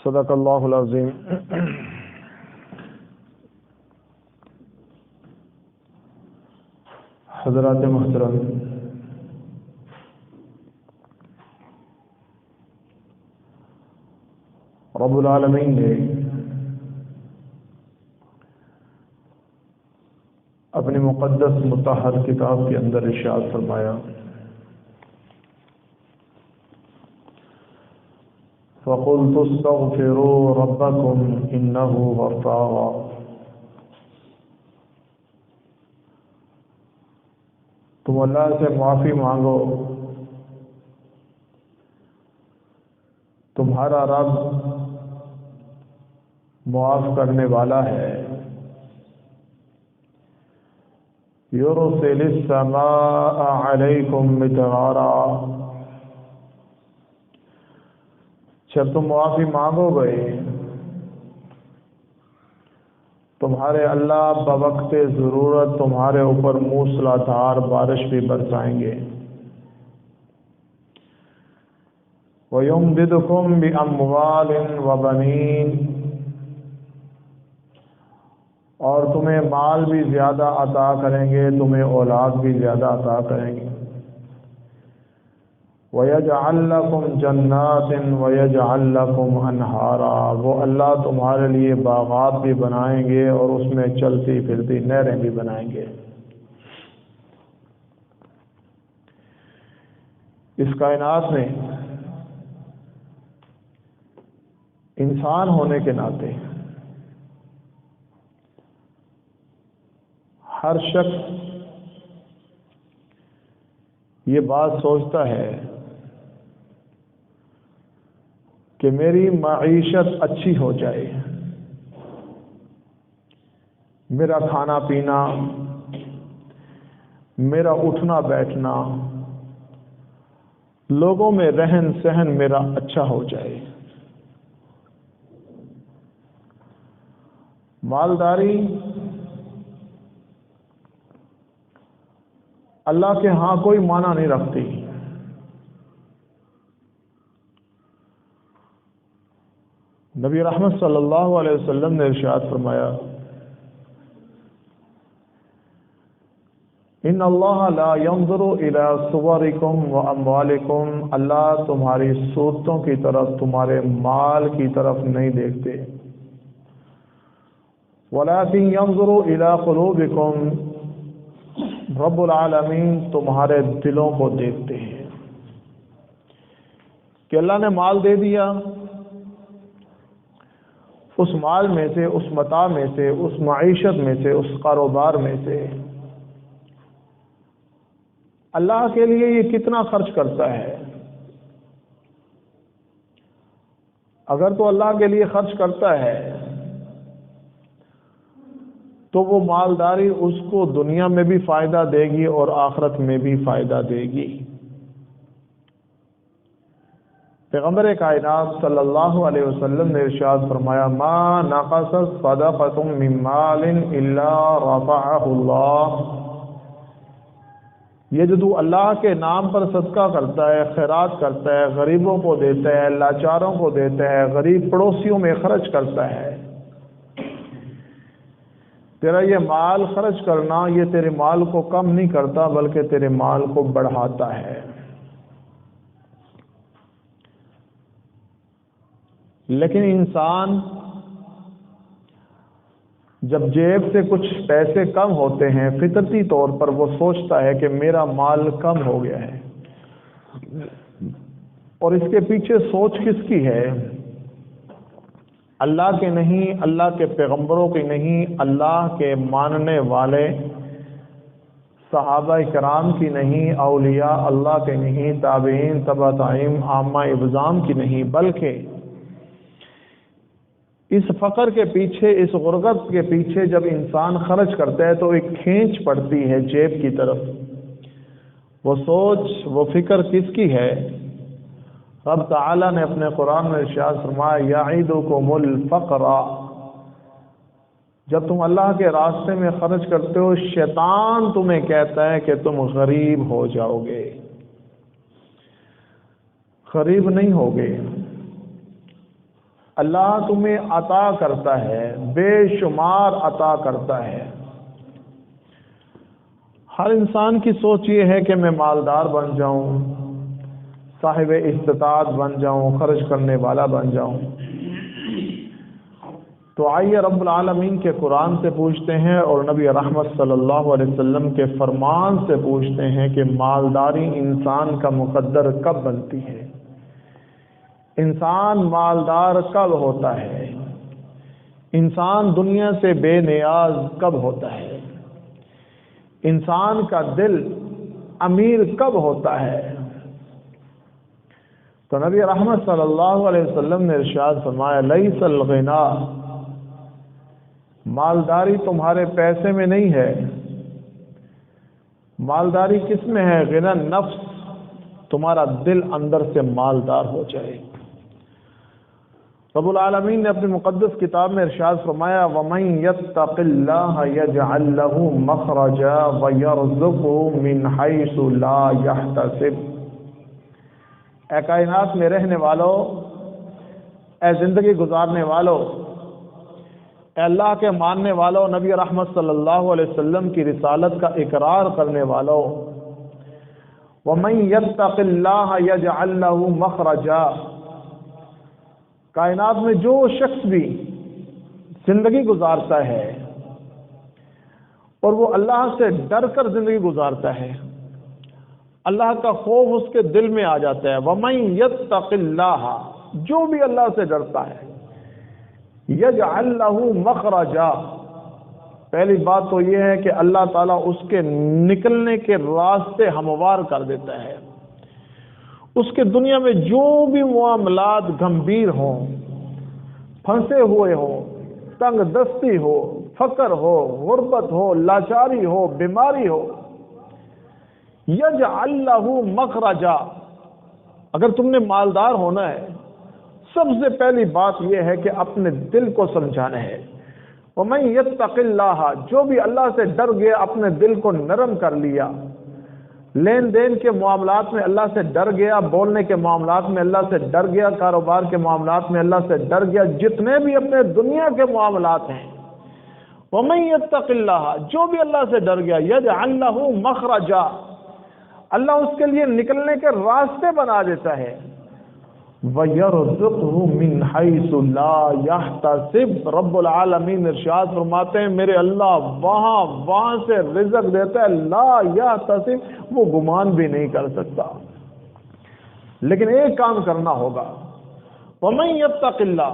صدق اللہ العظیم۔ حضرات محترم، رب العالمین نے اپنی مقدس مطہر کتاب کے اندر ارشاد فرمایا، فَقُلْتُ اسْتَغْفِرُوا رَبَّكُمْ إِنَّهُ غَفَّارٌ۔ تم اللہ سے معافی مانگو، تمہارا رب معاف کرنے والا ہے۔ يُرْسِلِ السَّمَاءَ عَلَيْكُمْ مِدْرَارًا۔ جب تم معافی مانگو گے، تمہارے اللہ بوقت ضرورت تمہارے اوپر موسلا دھار بارش بھی برسائیں گے۔ وَيُمْدِدْكُمْ بِأَمْوَالٍ وَبَنِينَ، اور تمہیں مال بھی زیادہ عطا کریں گے، تمہیں اولاد بھی زیادہ عطا کریں گے۔ وَيَجْعَلْ لَكُمْ جَنَّاتٍ وَيَجْعَلْ لَكُمْ أَنْهَارًا، وہ اللہ تمہارے لیے باغات بھی بنائیں گے اور اس میں چلتی پھرتی نہریں بھی بنائیں گے۔ اس کائنات میں انسان ہونے کے ناطے ہر شخص یہ بات سوچتا ہے کہ میری معیشت اچھی ہو جائے، میرا کھانا پینا، میرا اٹھنا بیٹھنا، لوگوں میں رہن سہن میرا اچھا ہو جائے۔ مالداری اللہ کے ہاں کوئی معنی نہیں رکھتی۔ نبی رحمت صلی اللہ علیہ وسلم نے ارشاد فرمایا، ان اللہ لا ينظر الى صورکم واموالکم، اللہ تمہاری صورتوں کی طرف، تمہارے مال کی طرف نہیں دیکھتے، ولكن ينظر الى قلوبکم، رب العالمین تمہارے دلوں کو دیکھتے ہیں۔ کہ اللہ نے مال دے دیا، اس مال میں سے، اس متاع میں سے، اس معیشت میں سے، اس کاروبار میں سے اللہ کے لیے یہ کتنا خرچ کرتا ہے؟ اگر تو اللہ کے لیے خرچ کرتا ہے تو وہ مالداری اس کو دنیا میں بھی فائدہ دے گی اور آخرت میں بھی فائدہ دے گی۔ پیغمبر کائنات صلی اللہ علیہ وسلم نے ارشاد فرمایا، ما نقصت صدقۃ من مال الا رفعہ اللہ، یہ جو تو اللہ کے نام پر صدقہ کرتا ہے، خیرات کرتا ہے، غریبوں کو دیتا ہے، لاچاروں کو دیتا ہے، غریب پڑوسیوں میں خرچ کرتا ہے، تیرا یہ مال خرچ کرنا یہ تیرے مال کو کم نہیں کرتا بلکہ تیرے مال کو بڑھاتا ہے۔ لیکن انسان جب جیب سے کچھ پیسے کم ہوتے ہیں، فطرتی طور پر وہ سوچتا ہے کہ میرا مال کم ہو گیا ہے، اور اس کے پیچھے سوچ کس کی ہے؟ اللہ کے نہیں، اللہ کے پیغمبروں کی نہیں، اللہ کے ماننے والے صحابہ کرام کی نہیں، اولیاء اللہ کے نہیں، تابعین، تبع تابعین، عامہ ابظام کی نہیں، بلکہ اس فقر کے پیچھے، اس غربت کے پیچھے جب انسان خرچ کرتا ہے تو ایک کھینچ پڑتی ہے جیب کی طرف۔ وہ سوچ، وہ فکر کس کی ہے؟ رب تعالیٰ نے اپنے قرآن میں ارشاد فرمایا، یعیدکم الفقر، جب تم اللہ کے راستے میں خرچ کرتے ہو شیطان تمہیں کہتا ہے کہ تم غریب ہو جاؤ گے۔ غریب نہیں ہوگے، اللہ تمہیں عطا کرتا ہے، بے شمار عطا کرتا ہے۔ ہر انسان کی سوچ یہ ہے کہ میں مالدار بن جاؤں، صاحب استطاعت بن جاؤں، خرچ کرنے والا بن جاؤں۔ تو آئیے رب العالمین کے قرآن سے پوچھتے ہیں اور نبی رحمت صلی اللہ علیہ وسلم کے فرمان سے پوچھتے ہیں کہ مالداری انسان کا مقدر کب بنتی ہے؟ انسان مالدار کب ہوتا ہے؟ انسان دنیا سے بے نیاز کب ہوتا ہے؟ انسان کا دل امیر کب ہوتا ہے؟ تو نبی رحمت صلی اللہ علیہ وسلم نے ارشاد فرمایا، لیس الغنا، مالداری تمہارے پیسے میں نہیں ہے، مالداری کس میں ہے؟ غنا نفس، تمہارا دل اندر سے مالدار ہو جائے۔ رب العالمین نے اپنی مقدس کتاب میں ارشاد فرمایا، وَمَن يَتَّقِ اللَّهَ يَجْعَل لَّهُ مَخْرَجًا وَيَرْزُقْهُ مِنْ حَيْثُ لَا يَحْتَسِبُ۔ اے کائنات میں رہنے والوں، اے زندگی گزارنے والوں، اے اللہ کے ماننے والوں، نبی رحمت صلی اللہ علیہ وسلم کی رسالت کا اقرار کرنے والوں، وَمَن يَتَّقِ اللَّهَ يَجْعَل لَّهُ مَخْرَجًا، کائنات میں جو شخص بھی زندگی گزارتا ہے اور وہ اللہ سے ڈر کر زندگی گزارتا ہے، اللہ کا خوف اس کے دل میں آ جاتا ہے، وَمَن يَتَّقِ اللَّهَ، جو بھی اللہ سے ڈرتا ہے، يَجْعَل لَّهُ مَخْرَجًا، پہلی بات تو یہ ہے کہ اللہ تعالیٰ اس کے نکلنے کے راستے ہموار کر دیتا ہے۔ اس کے دنیا میں جو بھی معاملات گمبھیر ہوں، پھنسے ہوئے ہوں، تنگ دستی ہو، فقر ہو، غربت ہو، لاچاری ہو، بیماری ہو، یجعل لہ مخرجا، اگر تم نے مالدار ہونا ہے، سب سے پہلی بات یہ ہے کہ اپنے دل کو سمجھانا ہے۔ وَمَن يَتَّقِ اللَّهَ، جو بھی اللہ سے ڈر گیا، اپنے دل کو نرم کر لیا، لین دین کے معاملات میں اللہ سے ڈر گیا، بولنے کے معاملات میں اللہ سے ڈر گیا، کاروبار کے معاملات میں اللہ سے ڈر گیا، جتنے بھی اپنے دنیا کے معاملات ہیں، وَمَن يَتَّقِ اللَّهَ، جو بھی اللہ سے ڈر گیا، يَجْعَل لَّهُ مَخْرَجًا، اللہ اس کے لیے نکلنے کے راستے بنا دیتا ہے، وَيَرْزُقْهُ مِنْ حَيْثُ لَا يَحْتَسِبُ، رب العالمین ارشاد فرماتے ہیں میرے اللہ وہاں سے رزق دیتا ہے، لا يحتسب، وہ گمان بھی نہیں کر سکتا۔ لیکن ایک کام کرنا ہوگا، وَمَن يَتَّقِ اللَّهَ،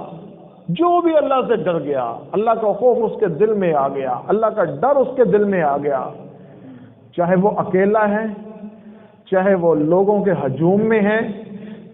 جو بھی اللہ سے ڈر گیا، اللہ کا خوف اس کے دل میں آ گیا، اللہ کا ڈر اس کے دل میں آ گیا، چاہے وہ اکیلا ہے، چاہے وہ لوگوں کے ہجوم میں ہے،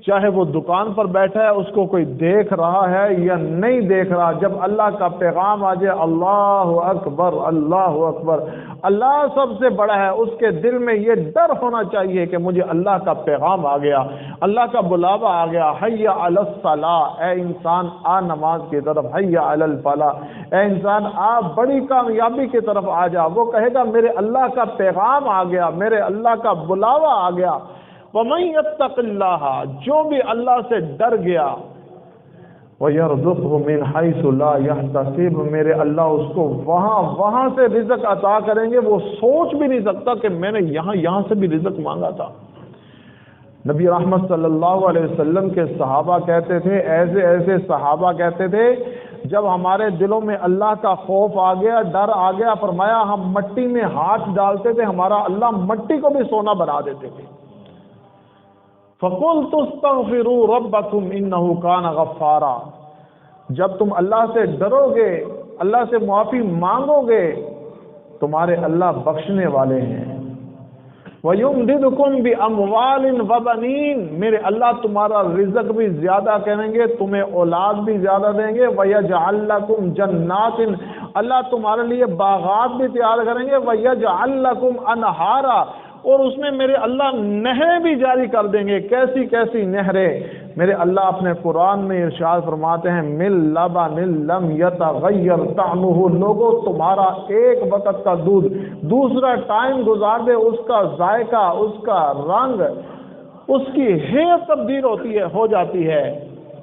چاہے وہ دکان پر بیٹھا ہے، اس کو کوئی دیکھ رہا ہے یا نہیں دیکھ رہا، جب اللہ کا پیغام آ جائے اللہ اکبر اللہ اکبر، اللہ سب سے بڑا ہے، اس کے دل میں یہ ڈر ہونا چاہیے کہ مجھے اللہ کا پیغام آ گیا، اللہ کا بلاوا آ گیا، حی علی الصلاۃ، اے انسان آ نماز کی طرف، حی علی الفلاح، اے انسان آ بڑی کامیابی کی طرف آ جا، وہ کہے گا میرے اللہ کا پیغام آ گیا، میرے اللہ کا بلاوا آ گیا۔ وَمَن يَتَّقِ اللَّهَ، جو بھی اللہ سے ڈر گیا، وَيَرْزُقْهُ مِنْ حَيْثُ لَا يَحْتَسِبُ، میرے اللہ اس کو وہاں سے رزق عطا کریں گے، وہ سوچ بھی نہیں سکتا کہ میں نے یہاں سے بھی رزق مانگا تھا۔ نبی رحمت صلی اللہ علیہ وسلم کے صحابہ کہتے تھے، ایسے صحابہ کہتے تھے، جب ہمارے دلوں میں اللہ کا خوف آ گیا، ڈر آ گیا، فرمایا ہم مٹی میں ہاتھ ڈالتے تھے، ہمارا اللہ مٹی کو بھی سونا بنا دیتے تھے۔ فَقُلْتُ اسْتَغْفِرُوا رَبَّكُمْ إِنَّهُ كَانَ غَفَّارًا، جب تم اللہ سے ڈرو گے، اللہ سے معافی مانگو گے، تمہارے اللہ بخشنے والے ہیں۔ وَيُمْدِدْكُمْ بِأَمْوَالٍ وَبَنِينَ، میرے اللہ تمہارا رزق بھی زیادہ کریں گے، تمہیں اولاد بھی زیادہ دیں گے۔ وَيَجْعَلْ لَكُمْ جَنَّاتٍ، اللہ تمہارے لیے باغات بھی تیار کریں گے۔ وَيَجْعَلْ لَكُمْ أَنْهَارًا، اور اس میں میرے اللہ نہریں بھی جاری کر دیں گے۔ کیسی کیسی نہریں؟ میرے اللہ اپنے قرآن میں ارشاد فرماتے ہیں، مِن لَبَنٍ لَمْ يَتَغَيَّرْ طَعْمُهُ، لوگوں تمہارا ایک وقت کا دودھ دوسرا ٹائم گزار دے، اس کا ذائقہ، اس کا رنگ، اس کی حیثیت تبدیل ہو جاتی ہے۔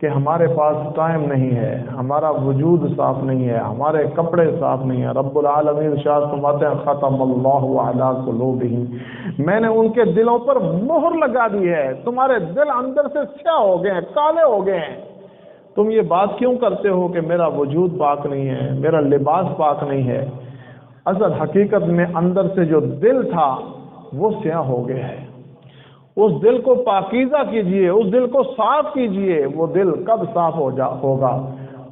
کہ ہمارے پاس ٹائم نہیں ہے، ہمارا وجود صاف نہیں ہے، ہمارے کپڑے صاف نہیں ہیں۔ رب العالمین ارشاد فرماتے ہیں ختم اللہ علی قلوبہم، میں نے ان کے دلوں پر مہر لگا دی ہے، تمہارے دل اندر سے سیاہ ہو گئے ہیں، کالے ہو گئے ہیں۔ تم یہ بات کیوں کرتے ہو کہ میرا وجود پاک نہیں ہے، میرا لباس پاک نہیں ہے؟ اصل حقیقت میں اندر سے جو دل تھا وہ سیاہ ہو گیا ہے۔ اس دل کو پاکیزہ کیجئے، اس دل کو صاف کیجئے۔ وہ دل کب صاف ہوگا؟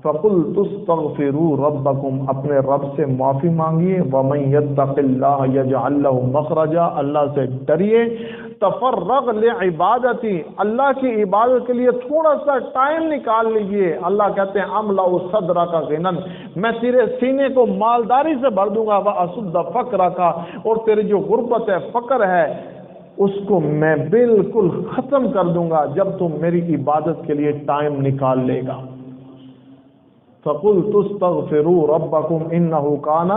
فَقُلْتُ اسْتَغْفِرُوا رَبَّكُمْ، اپنے رب سے معافی مانگیے۔ وَمَنْ يَتَّقِ اللَّهَ يَجْعَلْ لَهُ مَخْرَجًا، اللہ سے ڈریے۔ تفرغ لعبادتی، اللہ کی عبادت کے لیے تھوڑا سا ٹائم نکال لیجئے۔ اللہ کہتے ہیں املأ صدرک غنًا، میں تیرے سینے کو مالداری سے بھر دوں گا، واسد فقرک، اور تیری جو غربت ہے، فقر ہے، اس کو میں بالکل ختم کر دوں گا جب تم میری عبادت کے لیے ٹائم نکال لے گا۔ فَقُلْتُ اسْتَغْفِرُوا رَبَّكُمْ إِنَّهُ كَانَ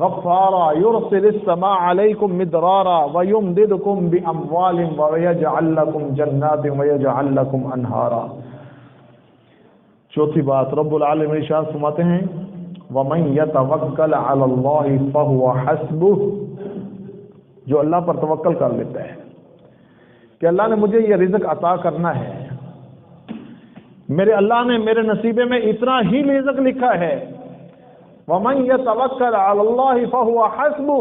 غَفَّارًا يُرْسِلِ السَّمَاءَ عَلَيْكُمْ مِدْرَارًا وَيُمْدِدْكُمْ بِأَمْوَالٍ وَيَجْعَلْ لَكُمْ جَنَّاتٍ وَيَجْعَلْ لَكُمْ أَنْهَارًا۔ چوتھی بات رب العالمین ارشاد فرماتے ہیں وَمَن يَتَوَكَّلْ عَلَى اللَّهِ فَهُوَ حَسْبُهُ، جو اللہ پر توکل کر لیتا ہے کہ اللہ نے مجھے یہ رزق عطا کرنا ہے، میرے اللہ نے میرے نصیبے میں اتنا ہی رزق لکھا ہے۔ وَمَن يَتَوَكَّلْ عَلَى اللَّهِ فَهُوَ حَسْبُهُ،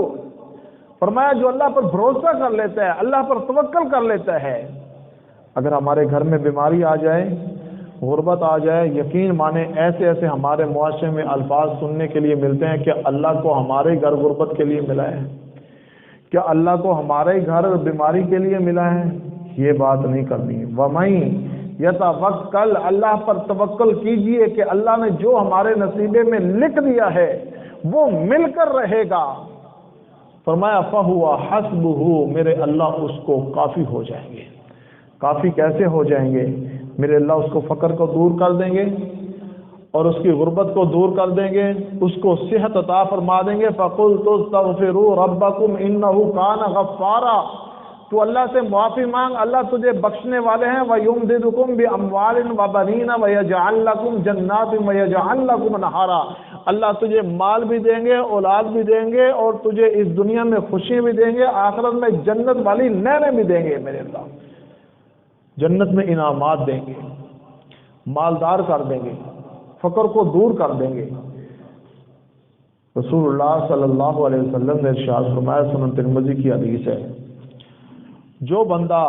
فرمایا جو اللہ پر بھروسہ کر لیتا ہے، اللہ پر توکل کر لیتا ہے۔ اگر ہمارے گھر میں بیماری آ جائے، غربت آ جائے، یقین مانے ایسے ایسے ہمارے معاشرے میں الفاظ سننے کے لیے ملتے ہیں کہ اللہ کو ہمارے گھر غربت کے لیے ملا ہے، کیا اللہ کو ہمارے گھر بیماری کے لیے ملا ہے؟ یہ بات نہیں کرنی۔ وَمَن یتوکل، اللہ پر توکل کیجئے کہ اللہ نے جو ہمارے نصیبے میں لکھ دیا ہے وہ مل کر رہے گا۔ فرمایا فَهُوَ حَسْبُهُ، میرے اللہ اس کو کافی ہو جائیں گے۔ کافی کیسے ہو جائیں گے؟ میرے اللہ اس کو فقر کو دور کر دیں گے اور اس کی غربت کو دور کر دیں گے، اس کو صحت عطا فرما دیں گے۔ فَقُلْتُ اسْتَغْفِرُوا رَبَّكُمْ إِنَّهُ كَانَ غَفَّارًا، تو اللہ سے معافی مانگ، اللہ تجھے بخشنے والے ہیں۔ وَيُمْدِدْكُمْ بِأَمْوَالٍ وَبَنِينَ وَيَجْعَلْ لَكُمْ جَنَّاتٍ وَيَجْعَلْ لَكُمْ أَنْهَارًا، اللہ تجھے مال بھی دیں گے، اولاد بھی دیں گے، اور تجھے اس دنیا میں خوشی بھی دیں گے، آخرت میں جنت والی نہریں بھی دیں گے۔ میرے اللہ جنت میں انعامات دیں گے، مالدار کر دیں گے، فقر کو دور کر دیں گے۔ رسول اللہ صلی اللہ علیہ وسلم نے ارشاد فرمایا، سنن ترمذی کی حدیث ہے، جو بندہ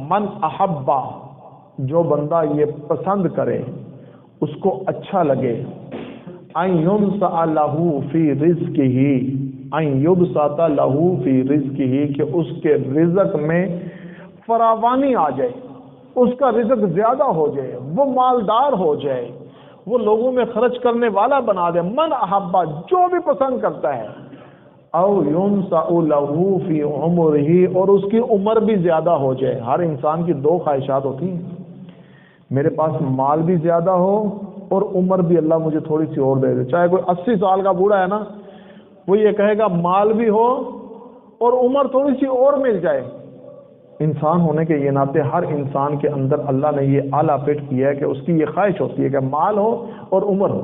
من احبا، جو بندہ یہ پسند کرے، اس کو اچھا لگے، ان ينسأ له فی رزقہ، ان یبسط له فی رزقہ، کہ اس کے رزق میں فراوانی آ جائے، اس کا رزق زیادہ ہو جائے، وہ مالدار ہو جائے، وہ لوگوں میں خرچ کرنے والا بنا دے۔ من احبا، جو بھی پسند کرتا ہے، او ينسأ له فی عمرہ، اور اس کی عمر بھی زیادہ ہو جائے۔ ہر انسان کی دو خواہشات ہوتی ہیں، میرے پاس مال بھی زیادہ ہو اور عمر بھی اللہ مجھے تھوڑی سی اور دے دے۔ چاہے کوئی 80 سال کا بوڑھا ہے نا، وہ یہ کہے گا مال بھی ہو اور عمر تھوڑی سی اور مل جائے۔ انسان ہونے کے یہ ناطے ہر انسان کے اندر اللہ نے یہ اعلیٰ فٹ کیا ہے کہ اس کی یہ خواہش ہوتی ہے کہ مال ہو اور عمر ہو۔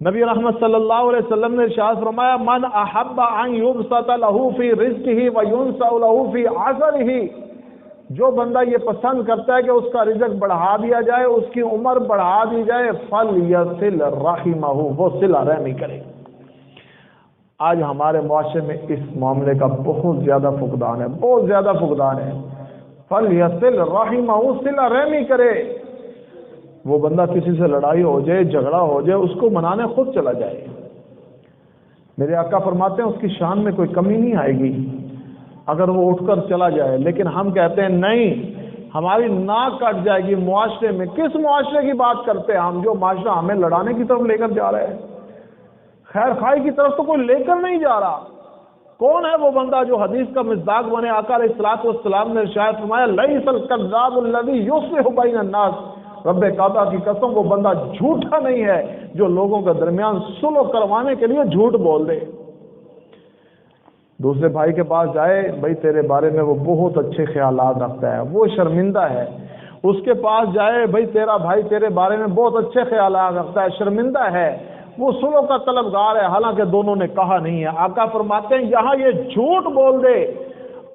نبی رحمت صلی اللہ علیہ وسلم نے ارشاد فرمایا من احب ان یبسط له فی رزقہ وینسأ له فی عسرہ، جو بندہ یہ پسند کرتا ہے کہ اس کا رزق بڑھا دیا جائے، اس کی عمر بڑھا دی جائے، فلیصل رحمہ، وہ صلہ رحمی کرے۔ آج ہمارے معاشرے میں اس معاملے کا بہت زیادہ فقدان ہے، بہت زیادہ فقدان ہے۔ فلیصل رحمہ، صلہ رحمی کرے۔ وہ بندہ کسی سے لڑائی ہو جائے، جھگڑا ہو جائے، اس کو منانے خود چلا جائے۔ میرے آقا فرماتے ہیں اس کی شان میں کوئی کمی نہیں آئے گی اگر وہ اٹھ کر چلا جائے، لیکن ہم کہتے ہیں نہیں، ہماری ناک کٹ جائے گی معاشرے میں۔ کس معاشرے کی بات کرتے ہیں ہم، جو معاشرہ ہمیں لڑانے کی طرف لے کر جا رہا ہے، خیر خواہی کی طرف تو کوئی لے کر نہیں جا رہا۔ کون ہے وہ بندہ جو حدیث کا مصداق بنے؟ آقا علیہ الصلوۃ والسلام نے ارشاد فرمایا لیس الکذاب الذی یصلح بین الناس، رب کعبہ کی قسم وہ بندہ جھوٹا نہیں ہے جو لوگوں کے درمیان صلح کروانے کے لیے جھوٹ بول دے۔ دوسرے بھائی کے پاس جائے، بھائی تیرے بارے میں وہ بہت اچھے خیالات رکھتا ہے، وہ شرمندہ ہے، اس کے پاس جائے، بھائی تیرا بھائی تیرے بارے میں بہت اچھے خیالات رکھتا ہے، شرمندہ ہے، وہ صلح کا طلبگار ہے، حالانکہ دونوں نے کہا نہیں ہے۔ آقا فرماتے ہیں یہاں یہ جھوٹ بول دے،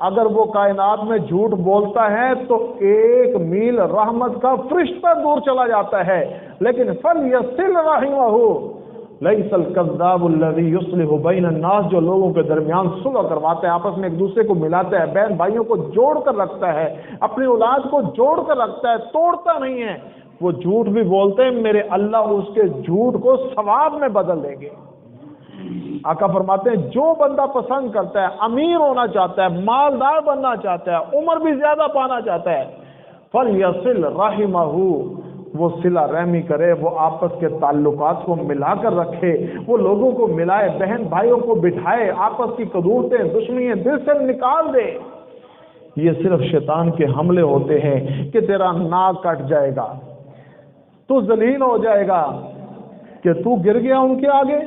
اگر وہ کائنات میں جھوٹ بولتا ہے تو 1 میل رحمت کا فرشتہ دور چلا جاتا ہے، لیکن فَلْيَصِلْ رَحِمَهُ لَيْسَ الْكَذَّابُ الَّذِي يُصْلِحُ بَيْنَ النَّاسِ، جو لوگوں کے درمیان صلح کرواتا ہے، آپس میں ایک دوسرے کو ملاتا ہے، بہن بھائیوں کو جوڑ کر رکھتا ہے، اپنی اولاد کو جوڑ کر رکھتا ہے، توڑتا نہیں ہے، وہ جھوٹ بھی بولتے ہیں، میرے اللہ اس کے جھوٹ کو ثواب میں بدل دیں گے۔ آقا فرماتے ہیں جو بندہ پسند کرتا ہے، امیر ہونا چاہتا ہے، مالدار بننا چاہتا ہے، عمر بھی زیادہ پانا چاہتا ہے، فَلْيَصِلْ رَحِمَهُ، وہ صلہ رحمی کرے، وہ آپس کے تعلقات کو ملا کر رکھے، وہ لوگوں کو ملائے، بہن بھائیوں کو بٹھائے، آپس کی قدورتیں دشمنیاں دل سے نکال دے۔ یہ صرف شیطان کے حملے ہوتے ہیں کہ تیرا ناک کٹ جائے گا، تو ذلیل ہو جائے گا، کہ تو گر گیا ان کے آگے۔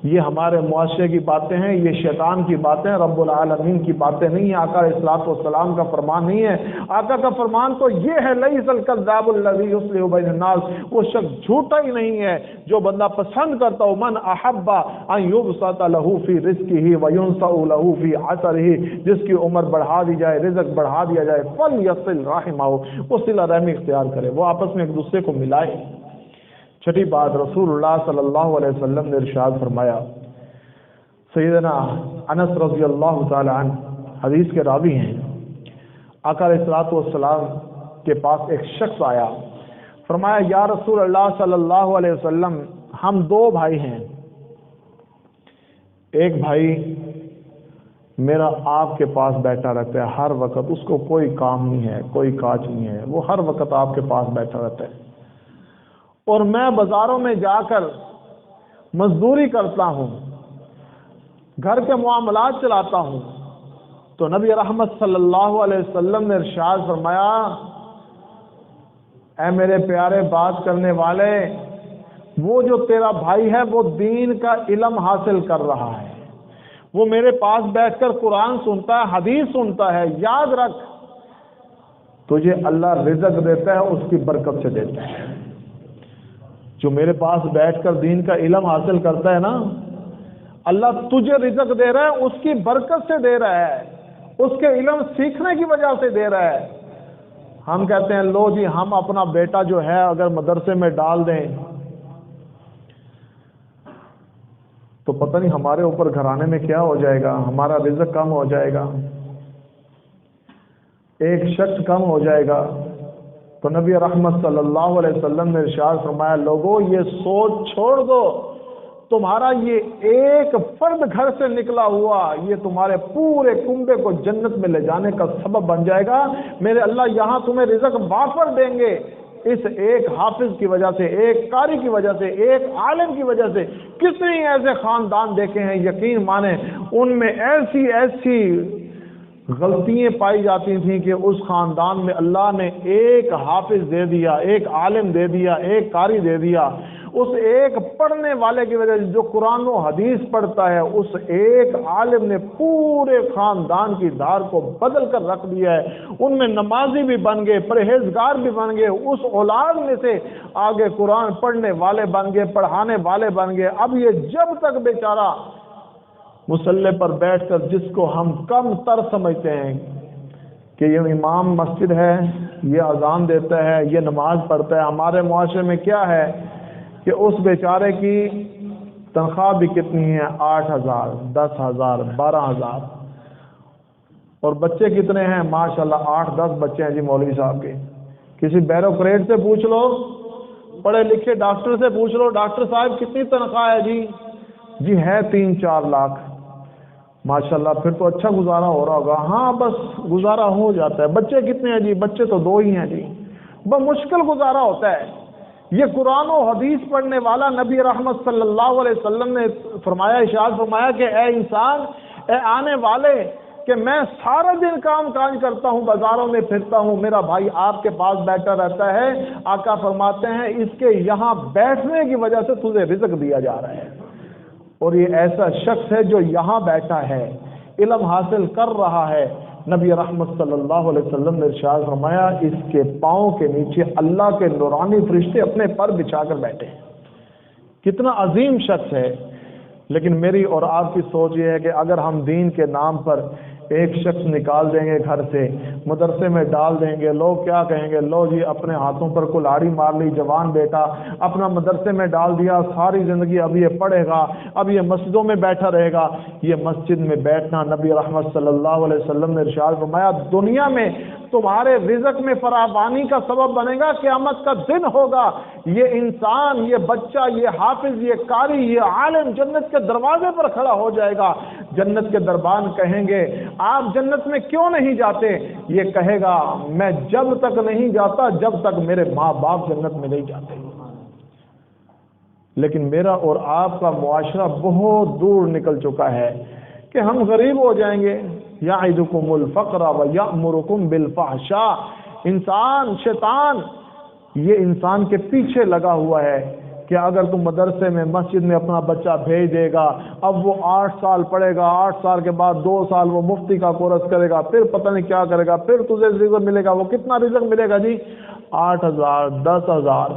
یہ ہمارے معاشرے کی باتیں ہیں، یہ شیطان کی باتیں، رب العالمین کی باتیں نہیں ہیں، آقا علیہ الصلوۃ والسلام کا فرمان نہیں ہے۔ آقا کا فرمان تو یہ ہے لیس الکذاب الذی یصلح بین الناس، وہ شخص جھوٹا ہی نہیں ہے جو بندہ پسند کرتا ہو، من احب ان یبسط له فی رزقہ وینسأ له فی عسرہ، جس کی عمر بڑھا دی جائے، رزق بڑھا دیا جائے، فلیصل رحمہ، وہ صلہ رحمی اختیار کرے، وہ آپس میں ایک دوسرے کو ملائے۔ چھٹی بات، رسول اللہ صلی اللہ علیہ وسلم نے ارشاد فرمایا، سیدنا انس رضی اللہ تعالی عنہ حدیث کے راوی ہیں، آقا علیہ الصلوۃ والسلام کے پاس ایک شخص آیا، فرمایا یا رسول اللہ صلی اللہ علیہ وسلم، ہم 2 بھائی ہیں، ایک بھائی میرا آپ کے پاس بیٹھا رہتا ہے، ہر وقت اس کو کوئی کام نہیں ہے، کوئی کاج نہیں ہے، وہ ہر وقت آپ کے پاس بیٹھا رہتا ہے، اور میں بازاروں میں جا کر مزدوری کرتا ہوں، گھر کے معاملات چلاتا ہوں۔ تو نبی رحمت صلی اللہ علیہ وسلم نے ارشاد فرمایا، اے میرے پیارے بات کرنے والے، وہ جو تیرا بھائی ہے وہ دین کا علم حاصل کر رہا ہے، وہ میرے پاس بیٹھ کر قرآن سنتا ہے، حدیث سنتا ہے، یاد رکھ تجھے اللہ رزق دیتا ہے، اس کی برکت سے دیتا ہے۔ جو میرے پاس بیٹھ کر دین کا علم حاصل کرتا ہے نا، اللہ تجھے رزق دے رہا ہے، اس کی برکت سے دے رہا ہے، اس کے علم سیکھنے کی وجہ سے دے رہا ہے۔ ہم کہتے ہیں لو جی ہم اپنا بیٹا جو ہے اگر مدرسے میں ڈال دیں تو پتہ نہیں ہمارے اوپر گھرانے میں کیا ہو جائے گا، ہمارا رزق کم ہو جائے گا، ایک شخص کم ہو جائے گا۔ تو نبی رحمت صلی اللہ علیہ وسلم نے ارشاد فرمایا، لوگوں یہ سوچ چھوڑ دو، تمہارا یہ ایک فرد گھر سے نکلا ہوا یہ تمہارے پورے کنبے کو جنت میں لے جانے کا سبب بن جائے گا، میرے اللہ یہاں تمہیں رزق وافر دیں گے، اس ایک حافظ کی وجہ سے، ایک قاری کی وجہ سے، ایک عالم کی وجہ سے۔ کتنے ایسے خاندان دیکھے ہیں، یقین مانیں ان میں ایسی ایسی غلطیاں پائی جاتی تھیں کہ اس خاندان میں اللہ نے ایک حافظ دے دیا، ایک عالم دے دیا، ایک قاری دے دیا، اس ایک پڑھنے والے کی وجہ سے جو قرآن و حدیث پڑھتا ہے، اس ایک عالم نے پورے خاندان کی دھار کو بدل کر رکھ دیا ہے، ان میں نمازی بھی بن گئے، پرہیزگار بھی بن گئے، اس اولاد میں سے آگے قرآن پڑھنے والے بن گئے، پڑھانے والے بن گئے۔ اب یہ جب تک بیچارہ مصلی پر بیٹھ کر، جس کو ہم کم تر سمجھتے ہیں کہ یہ امام مسجد ہے، یہ اذان دیتا ہے، یہ نماز پڑھتا ہے، ہمارے معاشرے میں کیا ہے کہ اس بیچارے کی تنخواہ بھی کتنی ہے، 8,000 10,000 12,000، اور بچے کتنے ہیں، ماشاءاللہ 8-10 بچے ہیں جی مولوی صاحب کے۔ کسی بیوروکریٹ سے پوچھ لو، پڑھے لکھے ڈاکٹر سے پوچھ لو، ڈاکٹر صاحب کتنی تنخواہ ہے جی ہے 3-4 لاکھ، ماشاءاللہ پھر تو اچھا گزارا ہو رہا ہوگا، ہاں بس گزارا ہو جاتا ہے۔ بچے کتنے ہیں جی، بچے تو 2 ہی ہیں جی، بمشکل گزارا ہوتا ہے۔ یہ قرآن و حدیث پڑھنے والا نبی رحمت صلی اللہ علیہ وسلم نے فرمایا، ارشاد فرمایا کہ اے انسان، اے آنے والے، کہ میں سارا دن کام کاج کرتا ہوں، بازاروں میں پھرتا ہوں، میرا بھائی آپ کے پاس بیٹھا رہتا ہے، آقا فرماتے ہیں اس کے یہاں بیٹھنے کی وجہ سے تجھے رزق دیا جا رہا ہے، اور یہ ایسا شخص ہے جو یہاں بیٹھا ہے، علم حاصل کر رہا ہے، نبی رحمت صلی اللہ علیہ وسلم نے ارشاد فرمایا اس کے پاؤں کے نیچے اللہ کے نورانی فرشتے اپنے پر بچھا کر بیٹھے ہیں۔ کتنا عظیم شخص ہے۔ لیکن میری اور آپ کی سوچ یہ ہے کہ اگر ہم دین کے نام پر ایک شخص نکال دیں گے گھر سے، مدرسے میں ڈال دیں گے، لوگ کیا کہیں گے؟ لو جی اپنے ہاتھوں پر کلاڑی مار لی، جوان بیٹا اپنا مدرسے میں ڈال دیا، ساری زندگی اب یہ پڑھے گا، اب یہ مسجدوں میں بیٹھا رہے گا۔ یہ مسجد میں بیٹھنا نبی رحمت صلی اللہ علیہ وسلم نے ارشاد فرمایا دنیا میں تمہارے رزق میں فراوانی کا سبب بنے گا، قیامت کا دن ہوگا یہ انسان، یہ بچہ، یہ حافظ، یہ قاری، یہ عالم جنت کے دروازے پر کھڑا ہو جائے گا۔ جنت کے دربان کہیں گے آپ جنت میں کیوں نہیں جاتے؟ یہ کہے گا میں جب تک نہیں جاتا جب تک میرے ماں باپ جنت میں نہیں جاتے۔ لیکن میرا اور آپ کا معاشرہ بہت دور نکل چکا ہے کہ ہم غریب ہو جائیں گے۔ یعدکم الفقر ویأمرکم بالفحشاء، انسان، شیطان یہ انسان کے پیچھے لگا ہوا ہے کہ اگر تم مدرسے میں مسجد میں اپنا بچہ بھیج دے گا، اب وہ 8 سال پڑھے گا، 8 سال کے بعد 2 سال وہ مفتی کا کورس کرے گا، پھر پتہ نہیں کیا کرے گا، پھر تجھے رزق ملے گا۔ وہ کتنا رزق ملے گا جی؟ 8,000 10,000۔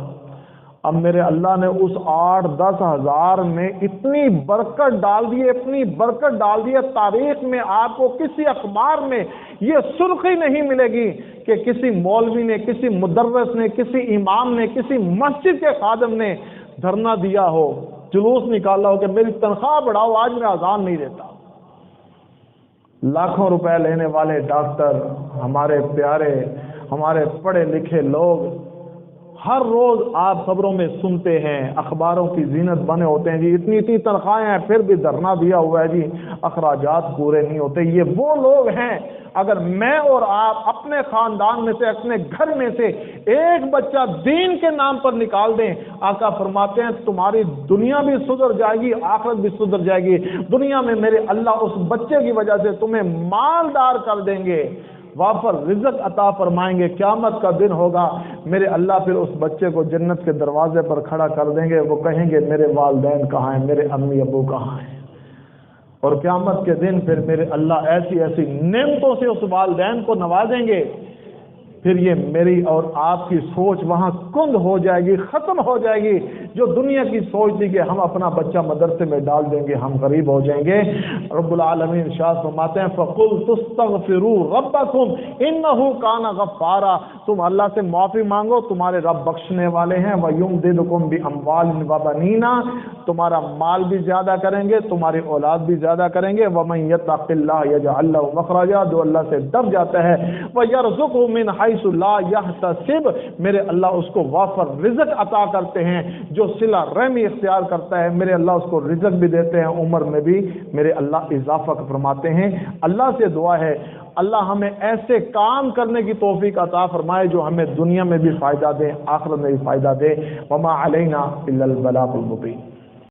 اب میرے اللہ نے اس 8-10 ہزار میں اتنی برکت ڈال دی، اتنی برکت ڈال دی ہے، تاریخ میں آپ کو کسی اخبار میں یہ سرخی نہیں ملے گی کہ کسی مولوی نے، کسی مدرس نے، کسی امام نے، کسی مسجد کے خادم نے دھرنا دیا ہو، جلوس نکالا ہو کہ میری تنخواہ بڑھاؤ، آج میں اذان نہیں دیتا۔ لاکھوں روپے لینے والے ڈاکٹر، ہمارے پیارے، ہمارے پڑھے لکھے لوگ ہر روز آپ خبروں میں سنتے ہیں، اخباروں کی زینت بنے ہوتے ہیں جی اتنی اتنی تنخواہیں ہیں، پھر بھی دھرنا دیا ہوا ہے جی اخراجات پورے نہیں ہوتے۔ یہ وہ لوگ ہیں، اگر میں اور آپ اپنے خاندان میں سے، اپنے گھر میں سے ایک بچہ دین کے نام پر نکال دیں، آقا فرماتے ہیں تمہاری دنیا بھی سدھر جائے گی، آخرت بھی سدھر جائے گی۔ دنیا میں میرے اللہ اس بچے کی وجہ سے تمہیں مالدار کر دیں گے، وافر رزق عطا فرمائیں گے۔ قیامت کا دن ہوگا، میرے اللہ پھر اس بچے کو جنت کے دروازے پر کھڑا کر دیں گے، وہ کہیں گے میرے والدین کہاں ہیں، میرے امی ابو کہاں ہیں؟ اور قیامت کے دن پھر میرے اللہ ایسی ایسی نعمتوں سے اس والدین کو نوازیں گے، پھر یہ میری اور آپ کی سوچ وہاں کند ہو جائے گی، ختم ہو جائے گی۔ جو دنیا کی سوچ تھی کہ ہم اپنا بچہ مدرسے میں ڈال دیں گے، ہم غریب ہو جائیں گے، رب العالمین ارشاد فرماتے ہیں فَقُلْتُ اسْتَغْفِرُوا رَبَّكُمْ إِنَّهُ كَانَ غَفَّارًا، تم اللہ سے معافی مانگو، تمہارے رب بخشنے والے ہیں۔ وَيُمْدِدْكُمْ بِأَمْوَالٍ وَبَنِينَ، تمہارا مال بھی زیادہ کریں گے، تمہاری اولاد بھی زیادہ کریں گے۔ وَمَن يَتَّقِ اللَّهَ يَجْعَل لَّهُ مَخْرَجًا، جو اللہ سے ڈر جاتا ہے، وَيَرْزُقْهُ مِنْ حَيْثُ لَا يَحْتَسِبُ، میرے اللہ اس کو وافر رزق عطا کرتے ہیں۔ جو صلہ رحمی اختیار کرتا ہے میرے اللہ اس کو رزق بھی دیتے ہیں، عمر میں بھی میرے اللہ اضافہ فرماتے ہیں۔ اللہ سے دعا ہے اللہ ہمیں ایسے کام کرنے کی توفیق عطا فرمائے جو ہمیں دنیا میں بھی فائدہ دے، آخرت میں بھی فائدہ دے۔ وما علینا الا البلاغ المبین۔